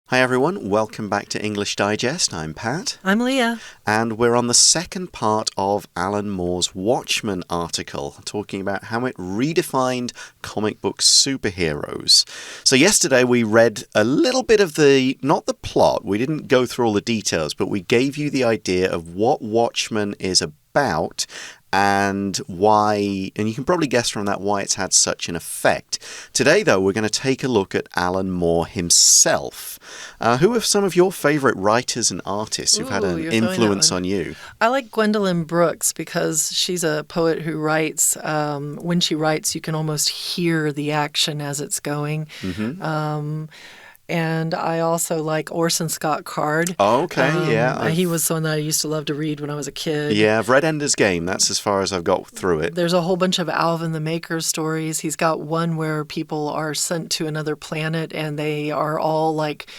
Hi everyone, welcome back to English Digest. I'm Pat. I'm Leah. And we're on the second part of Alan Moore's Watchmen article, talking about how it redefined comic book superheroes. So yesterday we read a little bit of not the plot, we didn't go through all the details, but we gave you the idea of what Watchmen is about and why, and you can probably guess from that why it's had such an effect. Today, though, we're going to take a look at Alan Moore himself. Who are some of your favorite writers and artists who've had an influence on you? I like Gwendolyn Brooks because she's a poet who writes. When she writes, you can almost hear the action as it's going. And I also like Orson Scott Card. Oh, okay, yeah. He was someone that I used to love to read when I was a kid. Yeah, I've read Ender's Game. That's as far as I've got through it. There's a whole bunch of Alvin the Maker stories. He's got one where people are sent to another planet and they are all like...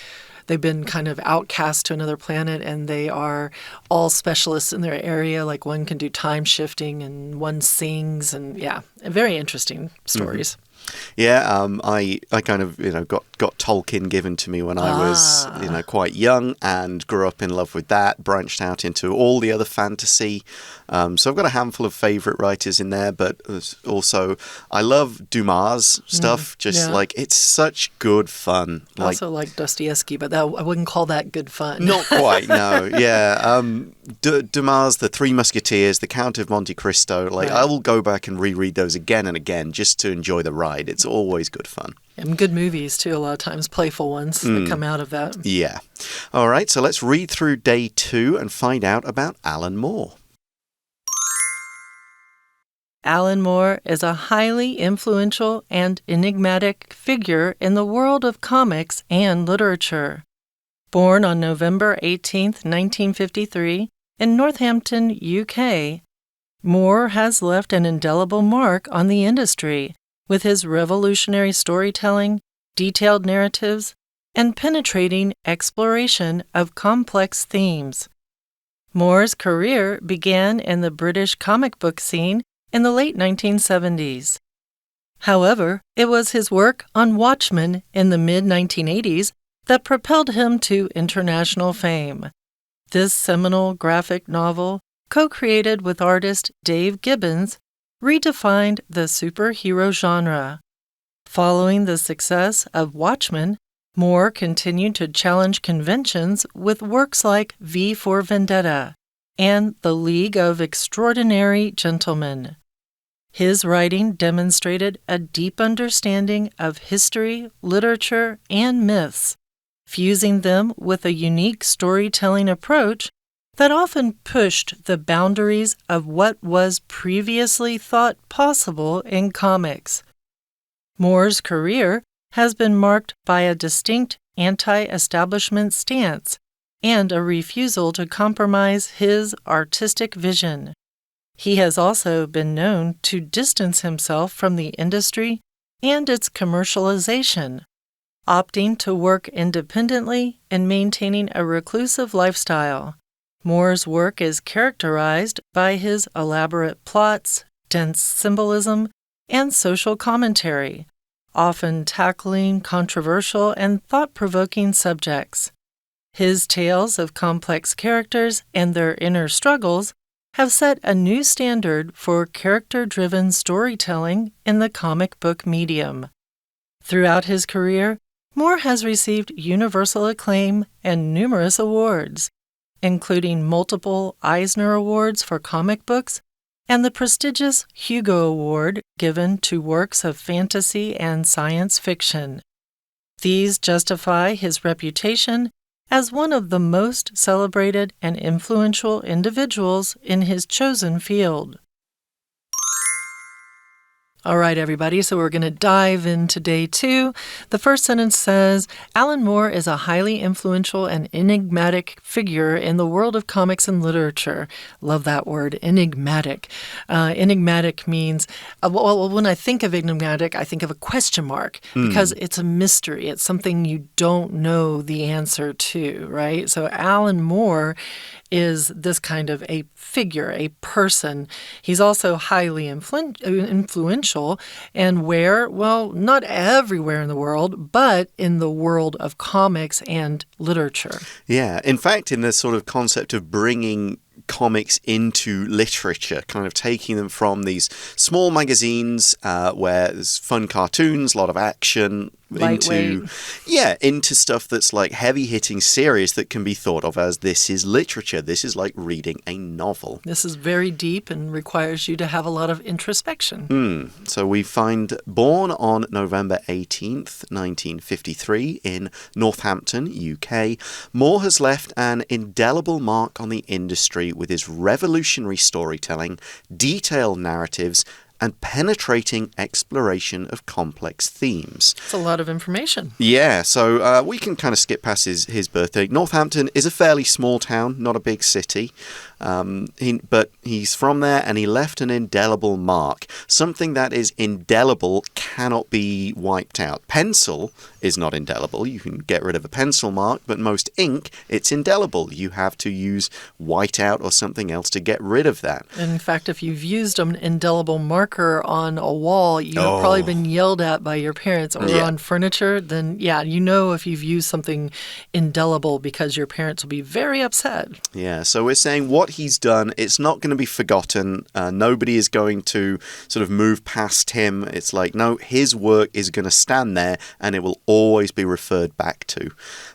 They've been kind of outcast to another planet, and they are all specialists in their area. Like one can do time shifting, and one sings, and yeah, very interesting stories. Yeah, I kind of got Tolkien given to me when I was quite young and grew up in love with that. Branched out into all the other fantasy. So I've got a handful of favorite writers in there, but also I love Dumas stuff. It's such good fun. I also like Dostoevsky, but I wouldn't call that good fun. Not quite, no. Yeah, Dumas, The Three Musketeers, The Count of Monte Cristo. Right. I will go back and reread those again and again just to enjoy the ride. It's always good fun. And good movies, too, a lot of times, playful ones that come out of that. Yeah. All right, so let's read through day 2 and find out about Alan Moore. Alan Moore is a highly influential and enigmatic figure in the world of comics and literature. Born on November 18, 1953, in Northampton, UK, Moore has left an indelible mark on the industry with his revolutionary storytelling, detailed narratives, and penetrating exploration of complex themes. Moore's career began in the British comic book scene in the late 1970s. However, it was his work on Watchmen in the mid-1980s that propelled him to international fame. This seminal graphic novel, co-created with artist Dave Gibbons, redefined the superhero genre. Following the success of Watchmen, Moore continued to challenge conventions with works like V for Vendetta and The League of Extraordinary Gentlemen. His writing demonstrated a deep understanding of history, literature, and myths, fusing them with a unique storytelling approach that often pushed the boundaries of what was previously thought possible in comics. Moore's career has been marked by a distinct anti-establishment stance and a refusal to compromise his artistic vision. He has also been known to distance himself from the industry and its commercialization, opting to work independently and maintaining a reclusive lifestyle. Moore's work is characterized by his elaborate plots, dense symbolism, and social commentary, often tackling controversial and thought-provoking subjects. His tales of complex characters and their inner struggles have set a new standard for character-driven storytelling in the comic book medium. Throughout his career, Moore has received universal acclaim and numerous awards, including multiple Eisner Awards for comic books and the prestigious Hugo Award given to works of fantasy and science fiction. These justify his reputation as one of the most celebrated and influential individuals in his chosen field. All right, everybody, so we're going to dive into day 2. The first sentence says, Alan Moore is a highly influential and enigmatic figure in the world of comics and literature. Love that word, enigmatic. Enigmatic means, when I think of enigmatic, I think of a question mark because it's a mystery. It's something you don't know the answer to, right? So Alan Moore is this kind of a figure, a person. He's also highly influential. And where? Well, not everywhere in the world, but in the world of comics and literature. Yeah, in fact, in the sort of concept of bringing comics into literature, kind of taking them from these small magazines where there's fun cartoons, a lot of action, into stuff that's like heavy-hitting, serious, that can be thought of as this is literature. This is like reading a novel. This is very deep and requires you to have a lot of introspection. So we find born on November 18th, 1953 in Northampton, UK, Moore has left an indelible mark on the industry with his revolutionary storytelling, detailed narratives, and penetrating exploration of complex themes. It's a lot of information. Yeah, so we can kind of skip past his birthday. Northampton is a fairly small town, not a big city. But he's from there and he left an indelible mark. Something that is indelible cannot be wiped out. Pencil is not indelible. You can get rid of a pencil mark, but most ink, it's indelible. You have to use whiteout or something else to get rid of that. In fact, if you've used an indelible marker on a wall, you've probably been yelled at by your parents, or on furniture, then you know if you've used something indelible because your parents will be very upset. Yeah, so we're saying what he's done, it's not going to be forgotten. Nobody is going to sort of move past him. It's like, no, his work is going to stand there and it will always be referred back to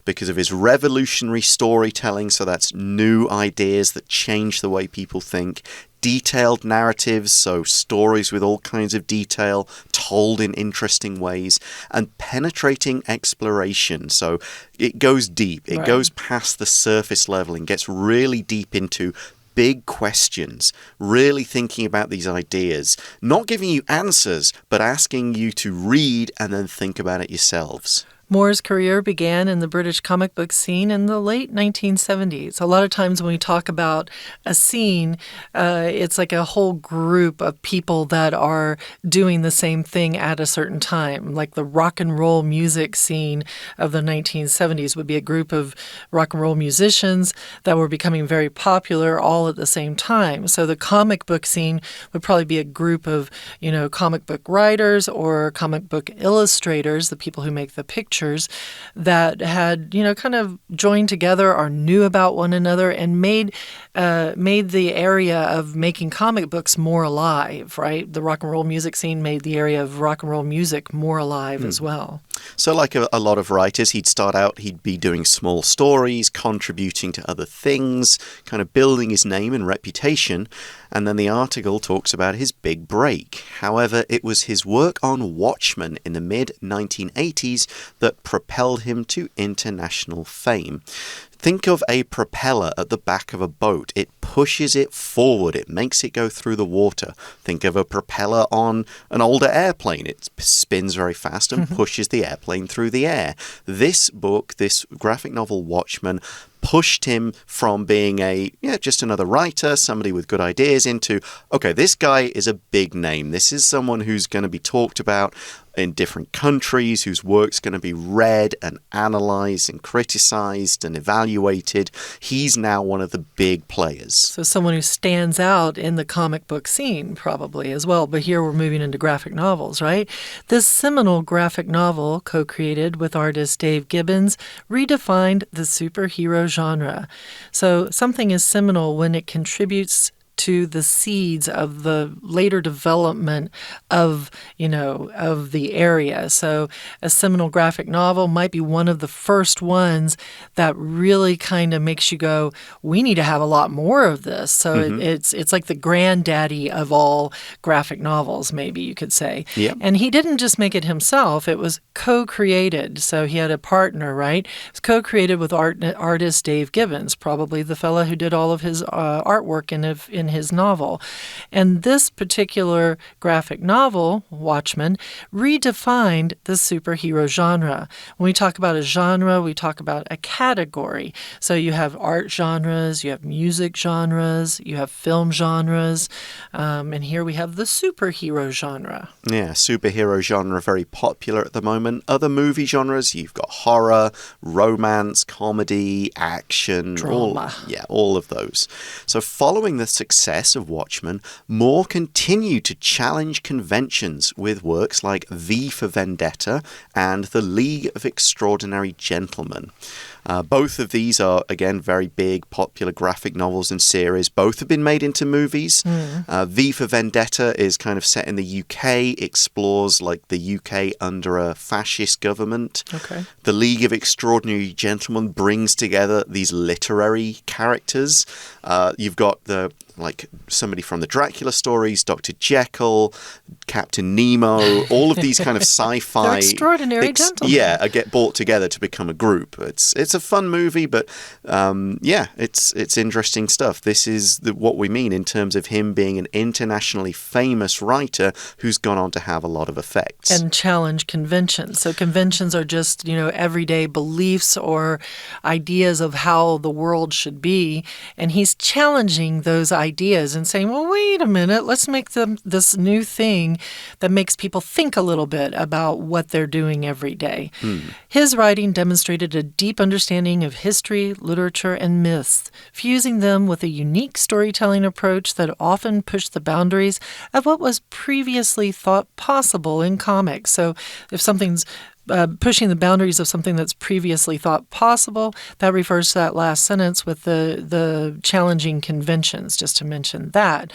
because of his revolutionary storytelling. So that's new ideas that change the way people think. Detailed narratives, so stories with all kinds of detail told in interesting ways, and penetrating exploration, so it goes deep, it goes past the surface level and gets really deep into big questions, really thinking about these ideas, not giving you answers, but asking you to read and then think about it yourselves. Moore's career began in the British comic book scene in the late 1970s. A lot of times when we talk about a scene, it's like a whole group of people that are doing the same thing at a certain time. Like the rock and roll music scene of the 1970s would be a group of rock and roll musicians that were becoming very popular all at the same time. So the comic book scene would probably be a group of, comic book writers or comic book illustrators, the people who make the pictures, that had, kind of joined together or knew about one another and made the area of making comic books more alive, right? The rock and roll music scene made the area of rock and roll music more alive as well. So like a lot of writers, he'd be doing small stories, contributing to other things, kind of building his name and reputation. And then the article talks about his big break. However, it was his work on Watchmen in the mid-1980s that propelled him to international fame. Think of a propeller at the back of a boat. It pushes it forward. It makes it go through the water. Think of a propeller on an older airplane. It spins very fast and pushes the airplane through the air. This book, this graphic novel Watchmen, pushed him from being just another writer, somebody with good ideas, into, okay, this guy is a big name. This is someone who's going to be talked about in different countries, whose work's going to be read and analyzed and criticized and evaluated. He's now one of the big players. So someone who stands out in the comic book scene probably as well. But here we're moving into graphic novels, right? This seminal graphic novel, co-created with artist Dave Gibbons, redefined the superhero genre. So something is seminal when it contributes to the seeds of the later development of the area. So a seminal graphic novel might be one of the first ones that really kind of makes you go, we need to have a lot more of this. So it's like the granddaddy of all graphic novels, maybe you could say. Yep. And he didn't just make it himself. It was co-created. So he had a partner, right? It was co-created with artist Dave Gibbons, probably the fellow who did all of his artwork in his novel. And this particular graphic novel, Watchmen, redefined the superhero genre. When we talk about a genre, we talk about a category. So you have art genres, you have music genres, you have film genres, and here we have the superhero genre. Yeah, superhero genre very popular at the moment. Other movie genres, you've got horror, romance, comedy, action, drama. All of those. So following the success of Watchmen, Moore continued to challenge conventions with works like V for Vendetta and The League of Extraordinary Gentlemen. Both of these are, again, very big, popular graphic novels and series. Both have been made into movies. V for Vendetta is kind of set in the UK, explores like the UK under a fascist government. Okay. The League of Extraordinary Gentlemen brings together these literary characters. You've got somebody from the Dracula stories, Dr. Jekyll, Captain Nemo, all of these kind of sci-fi... They're extraordinary gentlemen. Yeah, get brought together to become a group. It's a fun movie, but it's interesting stuff. This is what we mean in terms of him being an internationally famous writer who's gone on to have a lot of effects. And challenge conventions. So conventions are just, everyday beliefs or ideas of how the world should be. And he's challenging those ideas and saying, well, wait a minute, let's make this new thing that makes people think a little bit about what they're doing every day. His writing demonstrated a deep understanding of history, literature, and myths, fusing them with a unique storytelling approach that often pushed the boundaries of what was previously thought possible in comics. So if something's pushing the boundaries of something that's previously thought possible, that refers to that last sentence with the challenging conventions, just to mention that.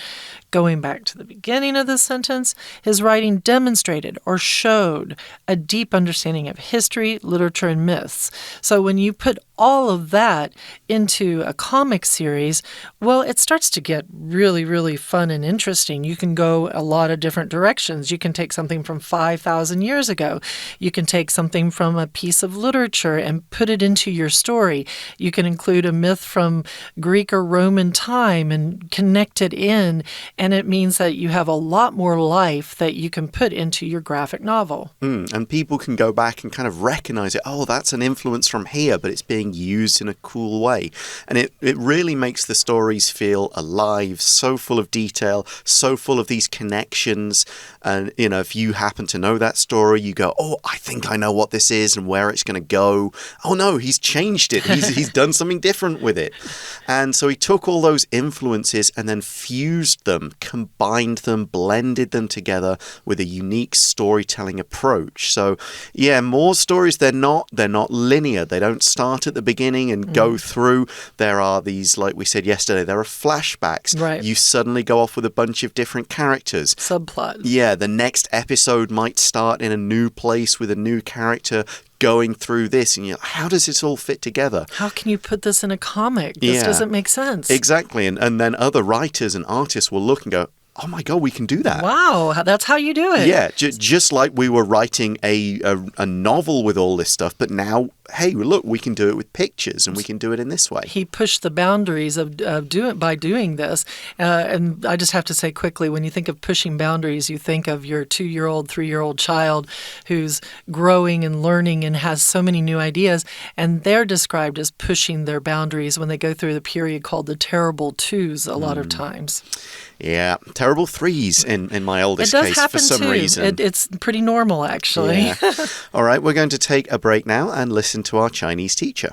Going back to the beginning of the sentence, his writing demonstrated or showed a deep understanding of history, literature, and myths. So when you put all of that into a comic series, well, it starts to get really, really fun and interesting. You can go a lot of different directions. You can take something from 5,000 years ago. You can take something from a piece of literature and put it into your story. You can include a myth from Greek or Roman time and connect it in, and it means that you have a lot more life that you can put into your graphic novel. And people can go back and kind of recognize it. Oh, that's an influence from here, but it's being used in a cool way. And it really makes the stories feel alive, so full of detail, so full of these connections. And, if you happen to know that story, you go, oh, I think I know what this is and where it's going to go. Oh, no, he's changed it. He's done something different with it. And so he took all those influences and then fused them, combined them, blended them together with a unique storytelling approach. So, yeah, Moore's stories, they're not linear. They don't start at the beginning and go through. There are these, like we said yesterday, there are flashbacks. Right. You suddenly go off with a bunch of different characters. Subplots. Yeah, the next episode might start in a new place with a new character going through this, and you're like, how does this all fit together? How can you put this in a comic? This doesn't make sense. Exactly. And then other writers and artists will look and go, oh my God, we can do that. Wow, that's how you do it. Yeah, just like we were writing a novel with all this stuff, but now, hey, look, we can do it with pictures and we can do it in this way. He pushed the boundaries of by doing this. And I just have to say quickly, when you think of pushing boundaries, you think of your 2-year-old, 3-year-old child who's growing and learning and has so many new ideas. And they're described as pushing their boundaries when they go through the period called the terrible twos a lot of times. Yeah, terrible threes in my oldest case for some reason. It's pretty normal, actually. Yeah. All right, we're going to take a break now and listen to our Chinese teacher.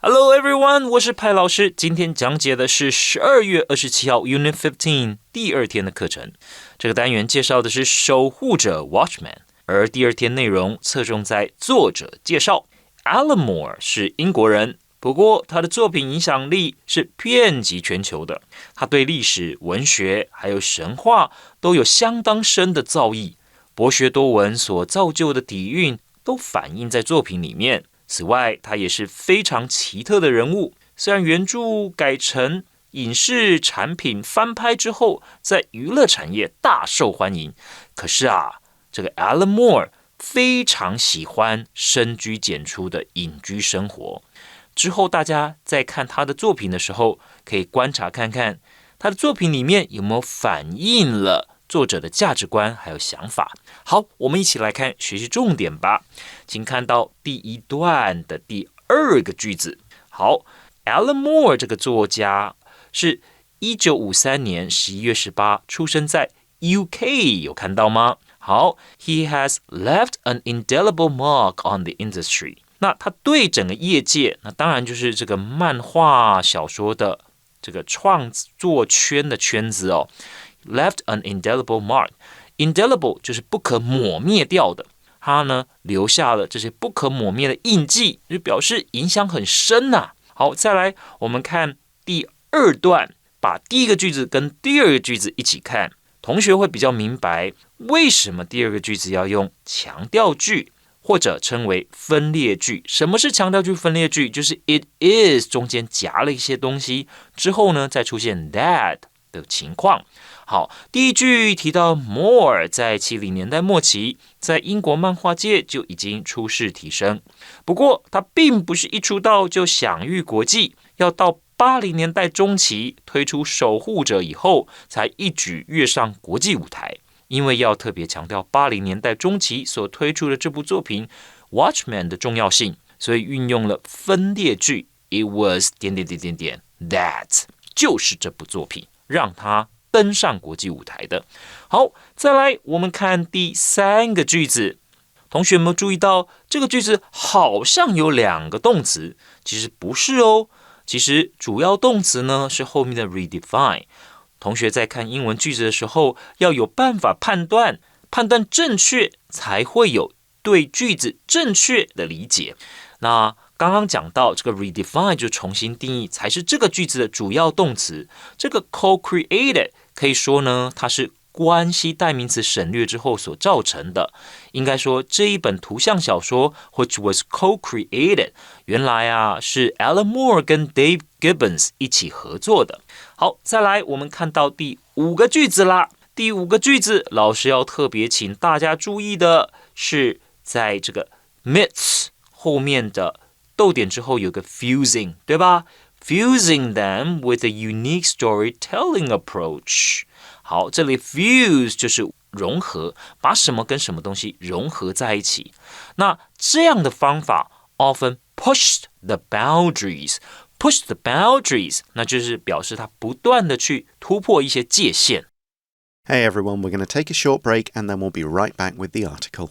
Hello everyone, 我是派老师。今天讲解的是12月27号 Unit15 第2天的课程。这个单元介绍的是守护者 Watchman， 而第2天内容侧重在作者介绍。Alan Moore 是英国人。不过，他的作品影响力是遍及全球的。他对历史、文学还有神话都有相当深的造诣，博学多闻所造就的底蕴都反映在作品里面。此外，他也是非常奇特的人物。虽然原著改成影视产品翻拍之后，在娱乐产业大受欢迎，可是这个 Alan Moore 非常喜欢深居简出的隐居生活。之后大家在看他的作品的时候，可以观察看看他的作品里面有没有反映了作者的价值观还有想法？好，我们一起来看学习重点吧。请看到第一段的第2个句子。好 ，Alan Moore 这个作家是1953年11月18出生在 UK， 有看到吗？好 ，He has left an indelible mark on the industry。那他对整个业界，那当然就是这个漫画小说的这个创作圈的圈子哦 ，left an indelible mark。indelible 就是不可抹灭掉的，他呢留下了这些不可抹灭的印记，就表示影响很深呐。好，再来我们看第2段，把第一个句子跟第2个句子一起看，同学会比较明白为什么第2个句子要用强调句。或者称为分裂句。什么是强调句、分裂句？就是 it is 中间夹了一些东西，之后呢再出现 that 的情况。好，第一句提到 Moore 在70年代末期，在英国漫画界就已经出世提升。不过他并不是一出道就享誉国际，要到80年代中期推出《守护者》以后，才一举跃上国际舞台。因为要特别强调80年代中期所推出的这部作品 Watchmen 的重要性，所以运用了分裂句 It was... that 就是这部作品让它登上国际舞台的。好，再来我们看第3个句子。同学有没有注意到这个句子好像有2个动词？其实不是哦，其实主要动词呢是后面的 redefine。同学在看英文句子的时候，要有办法判断正确，才会有对句子正确的理解。那刚刚讲到这个 redefine 就重新定义，才是这个句子的主要动词。这个 co-created 可以说呢，它是关系代名词省略之后所造成的。应该说这一本图像小说 which was co-created 原来啊是 Alan Moore 跟 Dave Gibbons 一起合作的。好，再来我们看到第5个句子啦。第5个句子老师要特别请大家注意的是，在这个 myths 后面的逗点之后有个 fusing， 对吧？ Fusing them with a unique storytelling approach。好，这里 fuse 就是融合，把什么跟什么东西融合在一起。那这样的方法 often pushed the boundaries。push the boundaries 那就是表示它不断的去突破一些界限。Hey everyone, we're going to take a short break and then we'll be right back with the article.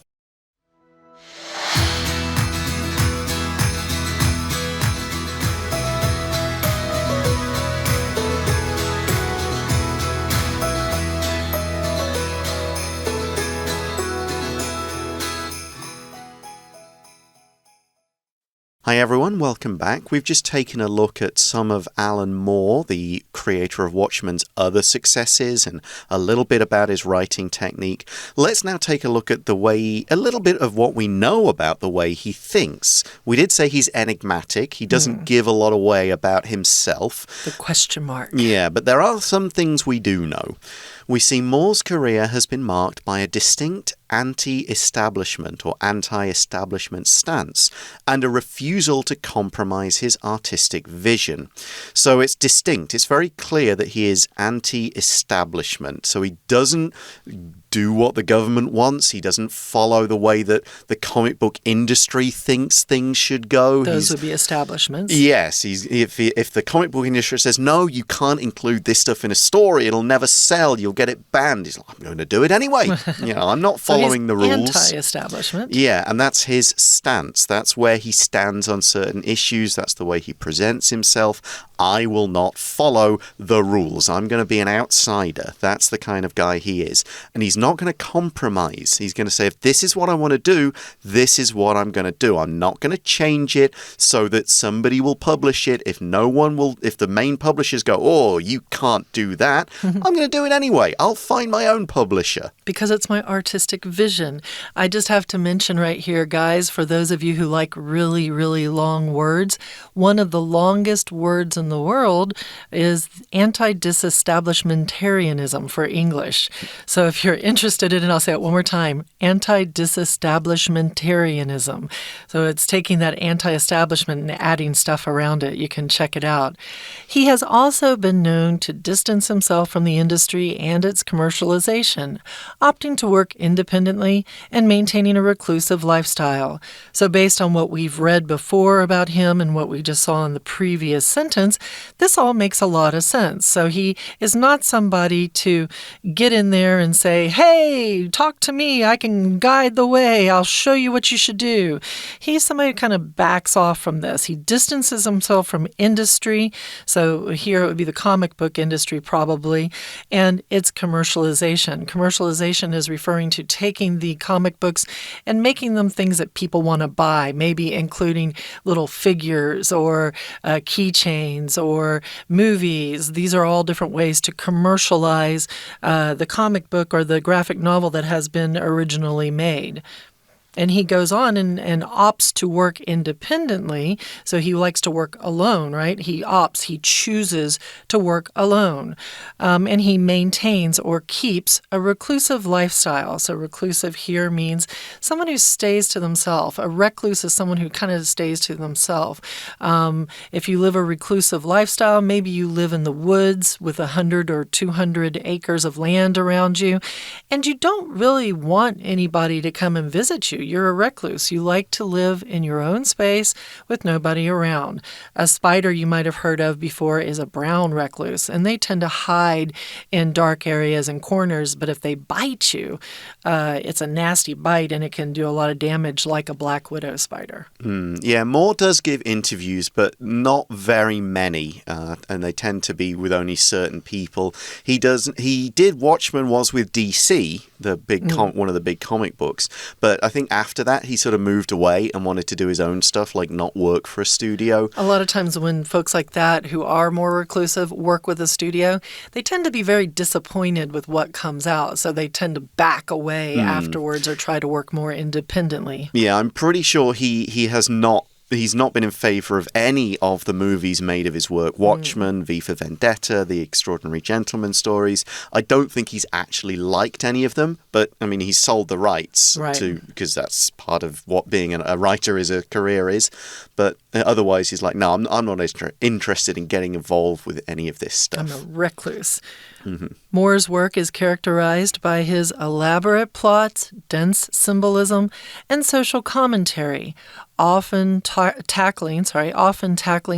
Hi everyone, welcome back. We've just taken a look at some of Alan Moore, the creator of Watchmen's other successes, and a little bit about his writing technique. Let's now take a look at a little bit of what we know about the way he thinks. We did say he's enigmatic. He doesn't give a lot away about himself. The question mark. Yeah, but there are some things we do know. We see Moore's career has been marked by a distinct anti-establishment or anti-establishment stance and a refusal to compromise his artistic vision. So it's distinct. It's very clear that he is anti-establishment. So he doesn't do what the government wants. He doesn't follow the way that the comic book industry thinks things should go. Those would be establishments. Yes. If the comic book industry says, no, you can't include this stuff in a story, it'll never sell, you'll get it banned. He's like, I'm going to do it anyway. I'm not following the rules. Anti-establishment. Yeah, and that's his stance. That's where he stands on certain issues. That's the way he presents himself. I will not follow the rules. I'm going to be an outsider. That's the kind of guy he is. And he's not going to compromise. He's going to say, if this is what I want to do, this is what I'm going to do. I'm not going to change it so that somebody will publish it. If the main publishers go, oh, you can't do that, I'm going to do it anyway. I'll find my own publisher. Because it's my artistic vision. I just have to mention right here, guys, for those of you who like really, really long words, one of the longest words in the world is anti-disestablishmentarianism for English. So if you're interested in it, I'll say it one more time, anti-disestablishmentarianism. So it's taking that anti-establishment and adding stuff around it. You can check it out. He has also been known to distance himself from the industry and its commercialization, opting to work independently and maintaining a reclusive lifestyle. So based on what we've read before about him and what we just saw in the previous sentence, this all makes a lot of sense. So he is not somebody to get in there and say, hey, talk to me, I can guide the way, I'll show you what you should do. He's somebody who kind of backs off from this. He distances himself from industry. So here it would be the comic book industry probably, and its commercialization. Commercialization is referring to taking the comic books and making them things that people want to buy, maybe including little figures or keychains or movies. These are all different ways to commercialize the comic book or the graphic novel that has been originally made. And he goes on and opts to work independently. So he likes to work alone, right? He chooses to work alone. And he maintains or keeps a reclusive lifestyle. So reclusive here means someone who stays to themselves. A recluse is someone who kind of stays to themselves. If you live a reclusive lifestyle, maybe you live in the woods with 100 or 200 acres of land around you, and you don't really want anybody to come and visit you. You're a recluse. You like to live in your own space with nobody around. A spider you might have heard of before is a brown recluse, and they tend to hide in dark areas and corners, but if they bite you, it's a nasty bite and it can do a lot of damage like a black widow spider. Yeah, Moore does give interviews, but not very many, and they tend to be with only certain people. He did Watchmen was with DC, the big one of the big comic books, but I think after that he sort of moved away and wanted to do his own stuff, like not work for a studio. A lot of times when folks like that who are more reclusive work with a studio, they tend to be very disappointed with what comes out, so they tend to back away afterwards or try to work more independently. Yeah, I'm pretty sure he's not been in favor of any of the movies made of his work. Watchmen, V for Vendetta, The Extraordinary Gentleman stories. I don't think he's actually liked any of them, but I mean, he's sold the rights because that's part of what being a writer is, a career is. But otherwise, he's like, no, I'm not interested in getting involved with any of this stuff. I'm a recluse. Moore's work is characterized by his elaborate plots, dense symbolism, and social commentary, often tackling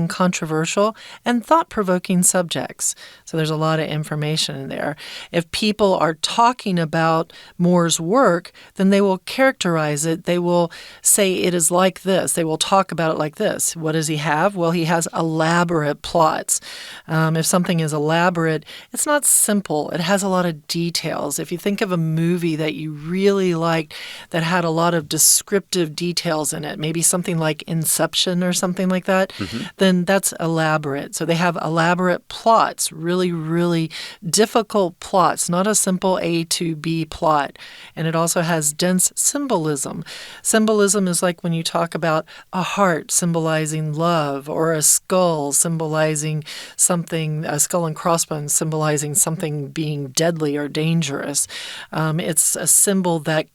controversial and thought-provoking subjects. So there's a lot of information in there. If people are talking about Moore's work, then they will characterize it. They will say it is like this. They will talk about it like this. What does he have? Well, he has elaborate plots. If something is elaborate, it's not simple. It has a lot of details. If you think of a movie that you really liked that had a lot of descriptive details in it, maybe something like Inception or something like that, then that's elaborate. So they have elaborate plots, really, really difficult plots, not a simple A to B plot. And it also has dense symbolism. Symbolism is like when you talk about a heart symbolizing love, or a skull symbolizing something, a skull and crossbones symbolizing something being deadly or dangerous. It's a symbol that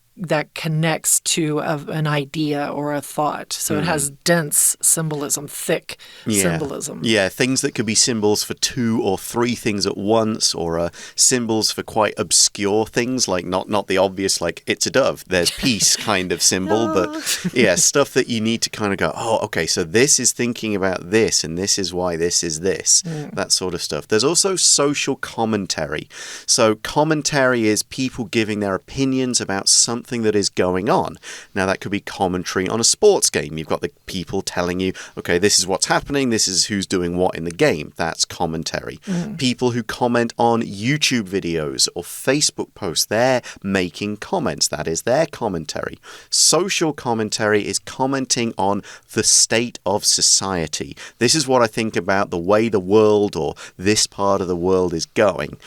connects to an idea or a thought. So it has dense symbolism, thick symbolism. Yeah, things that could be symbols for 2 or 3 things at once, or symbols for quite obscure things, like not the obvious, like it's a dove, there's peace kind of symbol, but yeah, stuff that you need to kind of go, oh, okay, so this is thinking about this, and this is why this is this, that sort of stuff. There's also social commentary. So commentary is people giving their opinions about something that is going on. Now, that could be commentary on a sports game. You've got the people telling you, okay, this is what's happening, this is who's doing what in the game. That's commentary. People who comment on YouTube videos or Facebook posts, they're making comments. That is their commentary. Social commentary is commenting on the state of society. This is what I think about the way the world or this part of the world is going.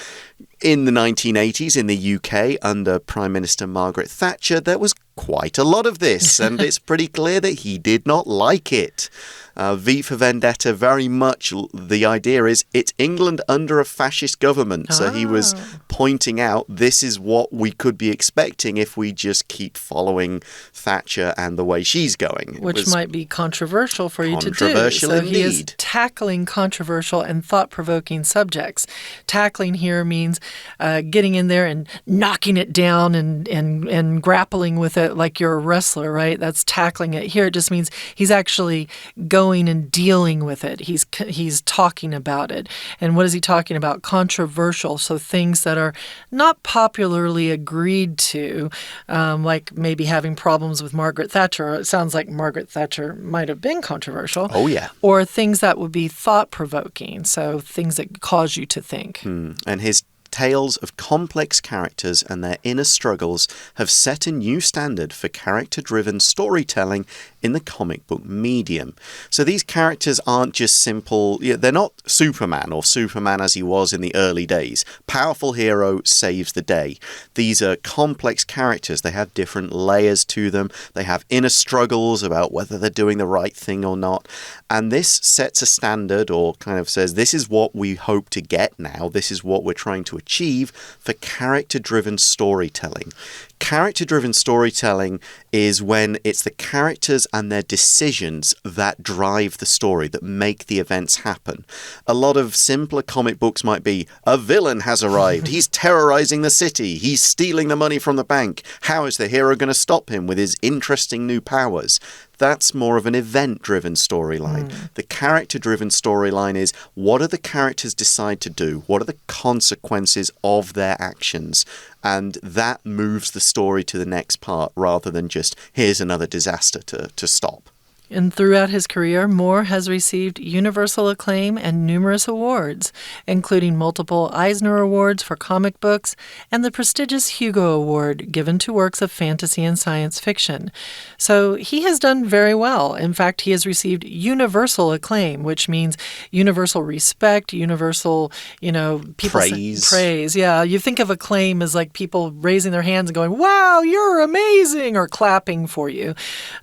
In the 1980s in the UK, under Prime Minister Margaret Thatcher, there was quite a lot of this, and it's pretty clear that he did not like it. V for Vendetta, very much the idea is it's England under a fascist government. So he was pointing out this is what we could be expecting if we just keep following Thatcher and the way she's going. Which might be controversial for you to do. Controversial indeed. He is tackling controversial and thought-provoking subjects. Tackling here means getting in there and knocking it down and grappling with it like you're a wrestler, right? That's tackling it. Here it just means he's actually going and dealing with it. He's talking about it. And what is he talking about? Controversial. So things that are not popularly agreed to, like maybe having problems with Margaret Thatcher. It sounds like Margaret Thatcher might have been controversial. Oh, yeah. Or things that would be thought-provoking. So things that cause you to think. And his tales of complex characters and their inner struggles have set a new standard for character-driven storytelling in the comic book medium. So these characters aren't just simple, they're not Superman or Superman as he was in the early days. Powerful hero saves the day. These are complex characters. They have different layers to them. They have inner struggles about whether they're doing the right thing or not. And this sets a standard, or kind of says, this is what we hope to get now. This is what we're trying to achieve for character-driven storytelling. Character-driven storytelling is when it's the characters and their decisions that drive the story, that make the events happen. A lot of simpler comic books might be, a villain has arrived, he's terrorizing the city, he's stealing the money from the bank. How is the hero going to stop him with his interesting new powers? That's more of an event-driven storyline. The character-driven storyline is, what do the characters decide to do? What are the consequences of their actions? And that moves the story to the next part rather than just, here's another disaster to stop. And throughout his career, Moore has received universal acclaim and numerous awards, including multiple Eisner Awards for comic books and the prestigious Hugo Award given to works of fantasy and science fiction. So he has done very well. In fact, he has received universal acclaim, which means universal respect, universal, people praise. Yeah, you think of acclaim as like people raising their hands and going, wow, you're amazing, or clapping for you.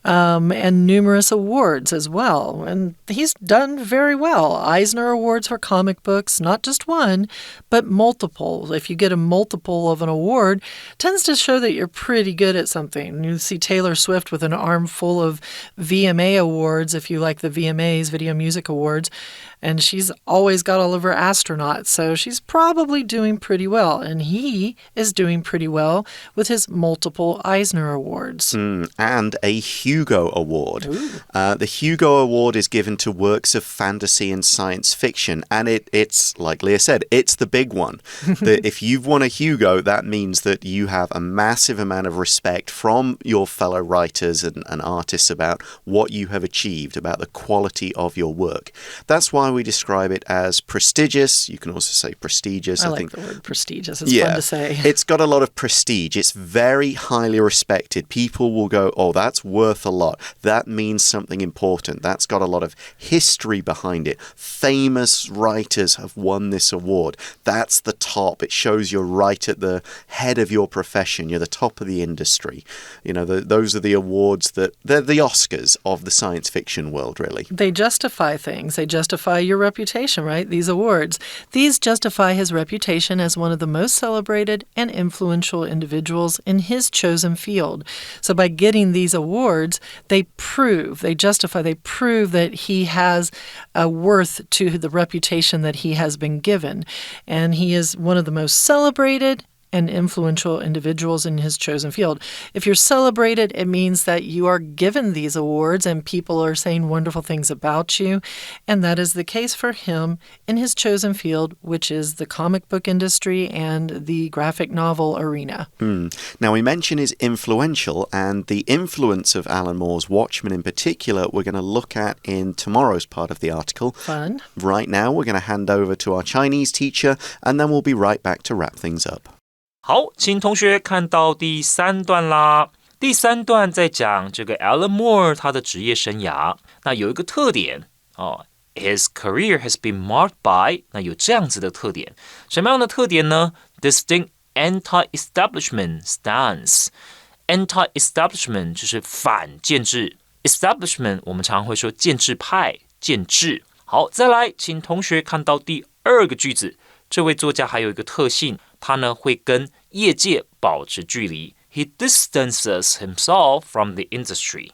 And numerous awards as well, and he's done very well. Eisner Awards for comic books, not just one, but multiple. If you get a multiple of an award, it tends to show that you're pretty good at something. You see Taylor Swift with an armful of VMA awards, if you like the VMAs, Video Music Awards, and she's always got all of her astronauts, so she's probably doing pretty well, and he is doing pretty well with his multiple Eisner Awards. And a Hugo Award. The Hugo Award is given to works of fantasy and science fiction, and it's, like Leah said, it's the big one. If you've won a Hugo, that means that you have a massive amount of respect from your fellow writers and artists about what you have achieved, about the quality of your work. That's why we describe it as prestigious. You can also say prestigious. I think the word prestigious. It's fun to say. It's got a lot of prestige. It's very highly respected. People will go, oh, that's worth a lot. That means something important. That's got a lot of history behind it. Famous writers have won this award. That's the top. It shows you're right at the head of your profession. You're the top of the industry. Those are the awards they're the Oscars of the science fiction world, really. They justify things. They justify your reputation, right? These awards. These justify his reputation as one of the most celebrated and influential individuals in his chosen field. So by getting these awards, they prove that he has a worth to the reputation that he has been given. And he is one of the most celebrated and influential individuals in his chosen field. If you're celebrated, it means that you are given these awards and people are saying wonderful things about you. And that is the case for him in his chosen field, which is the comic book industry and the graphic novel arena. Now, we mentioned is influential, and the influence of Alan Moore's Watchmen in particular, we're going to look at in tomorrow's part of the article. Fun. Right now, we're going to hand over to our Chinese teacher, and then we'll be right back to wrap things up. 好，请同学看到第3段啦。第3段在讲这个 Alan Moore 他的职业生涯。那有一个特点 His career has been marked by 那有这样子的特点，什么样的特点呢 ？Distinct anti-establishment stance。Anti-establishment 就是反建制 ，establishment 我们常常会说建制派、建制。好，再来，请同学看到第二个句子，这位作家还有一个特性，他呢会跟业界保持距离。He distances himself from the industry。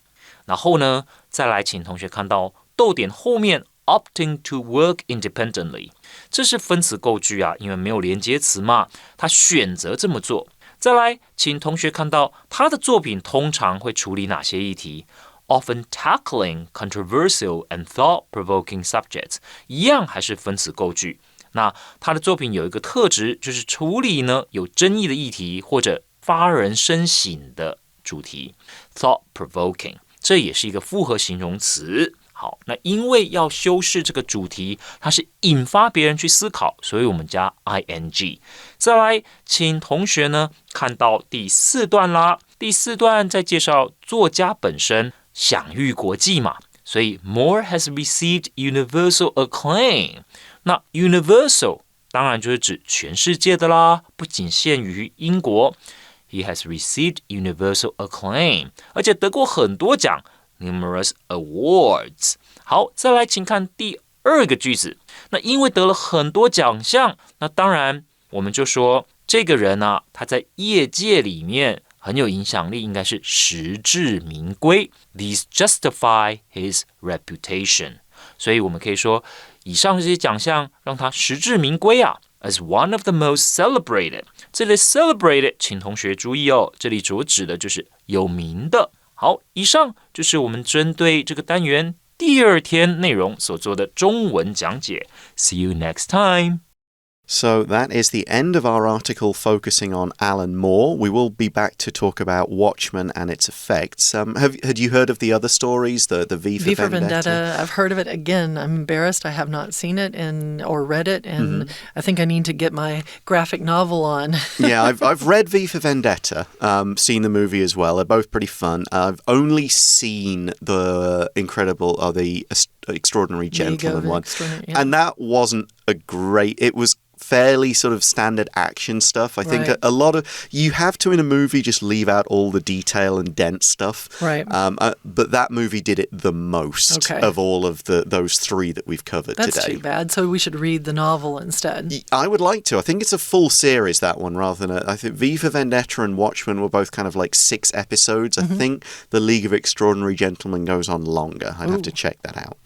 然后呢，再来，请同学看到逗点后面 opting to work independently， 这是分词构句啊，因为没有连接词嘛，他选择这么做。再来，请同学看到他的作品通常会处理哪些议题 ？Often tackling controversial and thought-provoking subjects， 一样还是分词构句。那他的作品有一个特质，就是处理呢有争议的议题或者发人深省的主题 ，thought-provoking， 这也是一个复合形容词。好，那因为要修饰这个主题，它是引发别人去思考，所以我们加 ing。再来，请同学呢看到第4段啦。第4段在介绍作家本身享誉国际嘛，所以 Moore has received universal acclaim。那 universal 当然就是指全世界的啦，不仅限于英国。He has received universal acclaim， 而且得过很多奖。Numerous awards。 好，再来请看第2个句子。那因为得了很多奖项，那当然我们就说这个人啊，他在业界里面很有影响力，应该是实至名归。These justify his reputation。 所以我们可以说以上这些奖项让他实至名归啊。As one of the most celebrated， 这里 celebrated 请同学注意哦，这里所指的就是有名的。好，以上就是我们针对这个单元第2天内容所做的中文讲解。See you next time. So that is the end of our article focusing on Alan Moore. We will be back to talk about Watchmen and its effects. Had you heard of the other stories, the V for Vendetta? I've heard of it again. I'm embarrassed I have not seen it or read it, and I think I need to get my graphic novel on. Yeah, I've read V for Vendetta, seen the movie as well. They're both pretty fun. I've only seen the Extraordinary Gentleman one, and that wasn't a great. It was fairly sort of standard action stuff. I think a lot of you have to in a movie just leave out all the detail and dense stuff. Right. But that movie did it the most of all of those 3 that we've covered today. That's too bad. So we should read the novel instead. I would like to. I think it's a full series, that one, rather than I think V for Vendetta and Watchmen were both kind of like 6 episodes. I think The League of Extraordinary Gentlemen goes on longer. I'd have to check that out.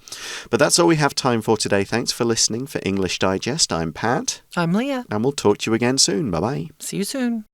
But that's all we have time for today. Thanks for listening for English Digest. I'm Pat. I'm Leah. And we'll talk to you again soon. Bye-bye. See you soon.